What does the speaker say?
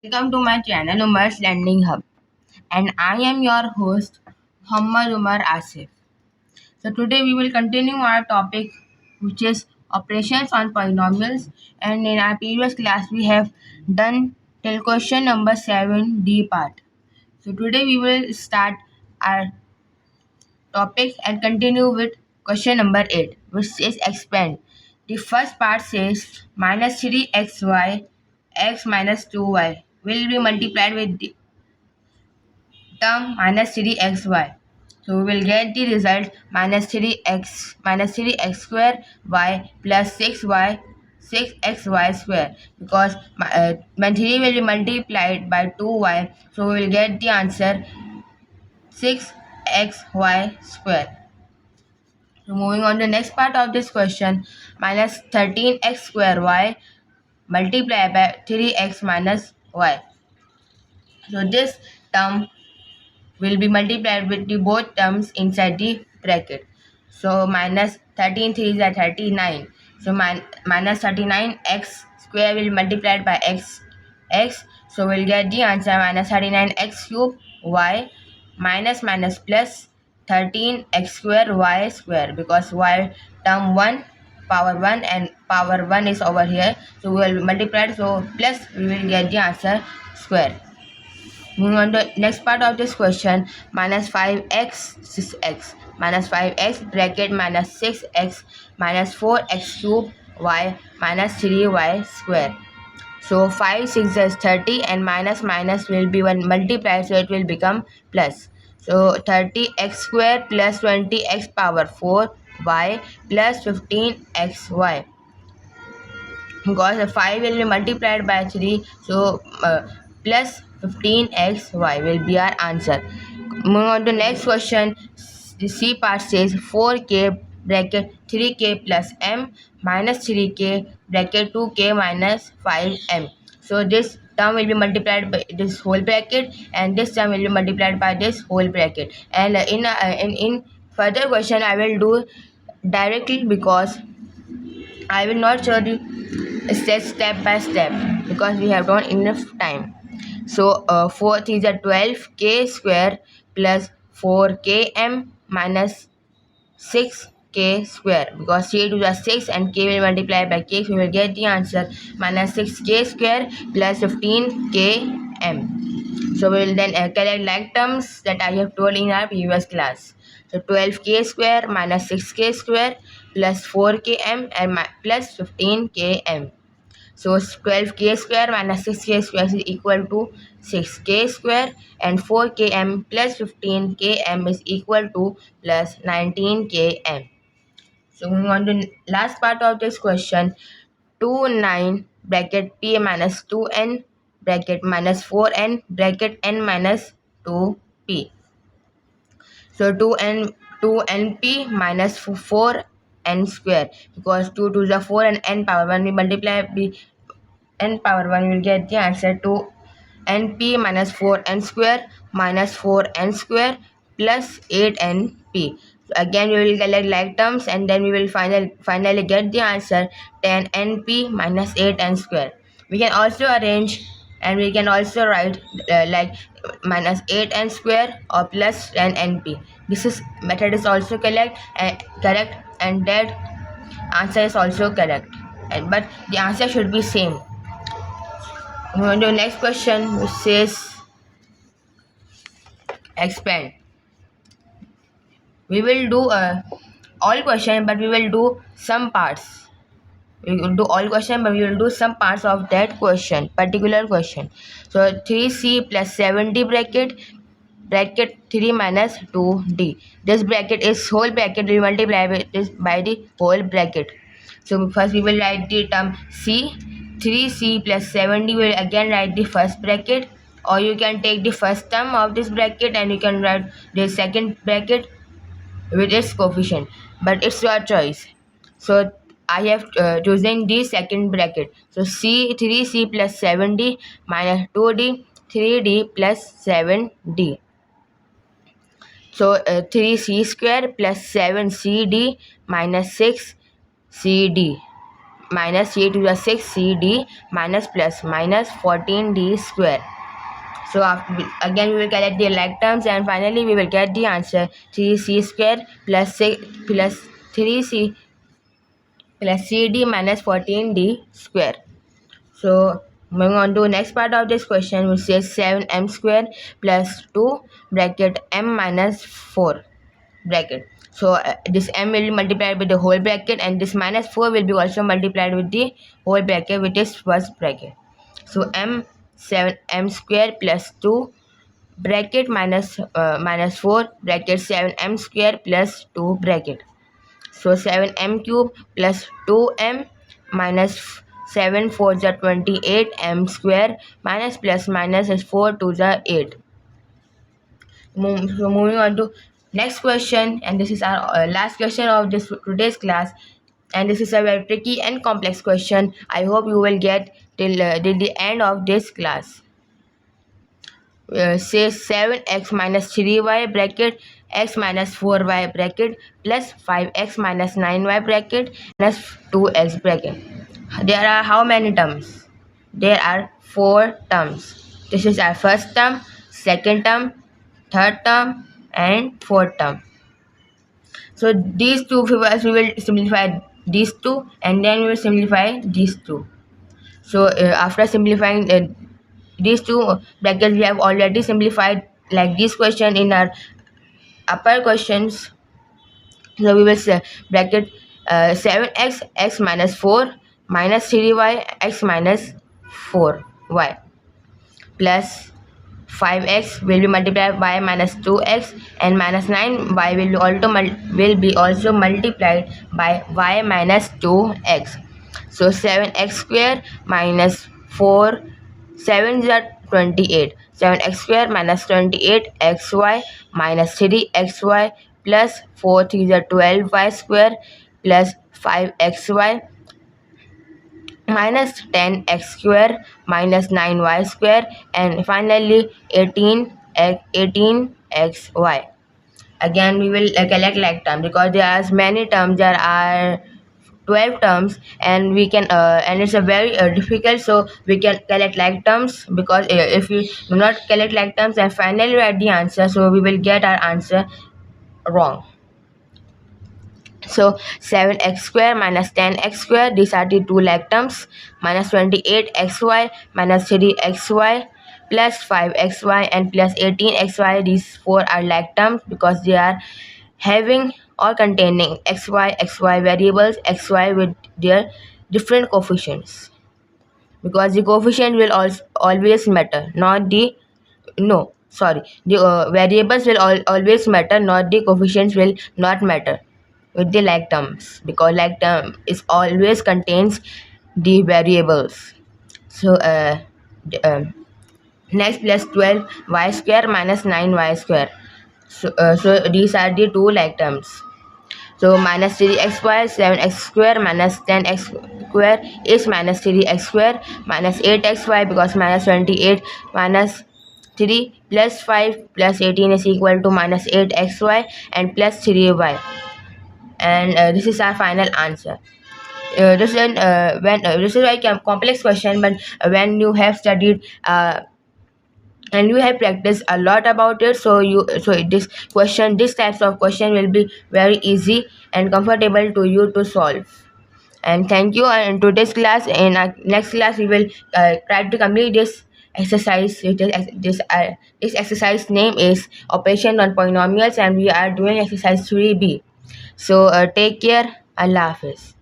Welcome to my channel Umar's Learning Hub, and I am your host Muhammad Umar Asif. So today we will continue our topic, which is operations on polynomials, and in our previous class we have done till question number 7D part. So today we will start our topic and continue with question number 8, which says expand. The first part says minus 3xy x minus 2y will be multiplied with the term minus 3xy. So we will get the result minus 3x square y plus 6xy square, because when 3 will be multiplied by 2y, so we will get the answer 6xy square. So moving on to the next part of this question, minus 13x square y multiplied by 3x minus y. So this term will be multiplied with the both terms inside the bracket. So minus 13 3 is at 39. So minus 39x square will be multiplied by x. So we'll get the answer minus 39x cube y minus minus plus 13x square y square, because y term 1 power 1 and power 1 is over here. So we will multiply it. So plus we will get the answer square. Moving on to next part of this question, minus 5x 6x minus 5x bracket minus 6x minus 4x cube y minus 3y square. So 5 6 is 30, and minus minus will be when multiplied, so it will become plus. So 30x square plus 20x power 4 y plus 15xy, because 5 will be multiplied by 3, so plus 15xy will be our answer. Moving on to next question, the C part says 4k bracket 3k plus m minus 3k bracket 2k minus 5m. So this term will be multiplied by this whole bracket, and this term will be multiplied by this whole bracket. And in further question I will do directly, because I will not show the step by step, because we have not enough time. So 4th is a 12k square plus 4km minus 6k square, because c to the 6 and k will multiply by k, so we will get the answer minus 6k square plus 15km. So we will then collect like terms that I have told in our previous class. So 12k square minus 6k square plus 4km and plus 15km. So 12k square minus 6k square is equal to 6k square, and 4km plus 15km is equal to plus 19km. So moving on to last part of this question, 9 bracket p minus 2n bracket minus 4n bracket n minus 2p. So 2np minus 4n square, because 2 to the 4 and n power 1 we multiply n power 1, we will get the answer to np minus 4n square minus 4n square plus 8np. So again we will collect like terms, and then we will finally get the answer 10np minus 8n square. We can also arrange, and we can also write like minus 8n square or plus 10np. This is method is also correct, and that answer is also correct, but the answer should be same. Moving on to the next question, which says expand. We will do all question, but we will do some parts. We will do all question, but we will do some parts of that question, particular question. So 3c plus 7d bracket 3 minus 2d. This bracket is whole bracket. We multiply this by the whole bracket. So first we will write the term c. 3c plus 7d, will again write the first bracket, or you can take the first term of this bracket and you can write the second bracket with its coefficient, but it's your choice. So I have chosen the second bracket. So 3c plus 7d minus 2d 3d plus 7d. So 3c square plus 7cd minus 6cd minus c to the 6cd minus plus minus 14d square. So again we will calculate the like terms, and finally we will get the answer 3c square plus 6 plus 3c plus cd minus 14d square. So moving on to next part of this question, which says 7m square plus 2 bracket m minus 4 bracket. So this m will be multiplied with the whole bracket, and this minus 4 will be also multiplied with the whole bracket, which is first bracket. So 7m square plus 2 bracket minus 4 bracket 7m square plus 2 bracket. So 7m cube plus 2m minus 7 4 is 28 m square minus plus minus is 4 to the 8. So moving on to next question, and this is our last question of this today's class, and this is a very tricky and complex question. I hope you will get till the end of this class. Say 7x minus 3y bracket x minus 4y bracket plus 5x minus 9y bracket minus 2x bracket. There are how many terms? There are 4 terms. This is our first term, second term, third term, and fourth term. So these two, first we will simplify these two, and then we will simplify these two. So after simplifying these two brackets, we have already simplified like this question in our upper questions. So we will say bracket 7x x minus 4 minus 3y x minus 4y plus 5x will be multiplied by minus 2x, and minus 9y will be also multiplied by y minus 2x. So 7x square minus 4 7 is 28. 7x square minus 28xy minus 3xy plus 4 3 is 12y square plus 5xy minus 10x square minus 9y square, and finally 18xy. Again we will collect like term, because there are many terms. There are 12 terms, and we can and it's a very difficult, so we can collect like terms, because if we do not collect like terms and finally write the answer, so we will get our answer wrong. So 7x square minus 10x square, these are the two like terms, minus 28xy minus 3xy plus 5xy and plus 18xy. These 4 are like terms because they are having or containing xy variables, xy with their different coefficients, because the coefficient will always matter, not the no sorry the variables will always matter, not the coefficients will not matter with the like terms, because like term is always contains the variables. So next, plus 12y square minus 9y square. So these are the two like terms. So minus 3xy, 7x square minus 10x square is minus 3x square minus 8xy, because minus 28 minus 3 plus 5 plus 18 is equal to minus 8xy and plus 3y. And this is our final answer. This is this is like a complex question, but when you have studied and you have practiced a lot about it, so this types of question will be very easy and comfortable to you to solve. And thank you. And in today's class, in our next class, we will try to complete this exercise. This exercise name is operation on polynomials, and we are doing exercise 3b. So take care. Allah Hafiz.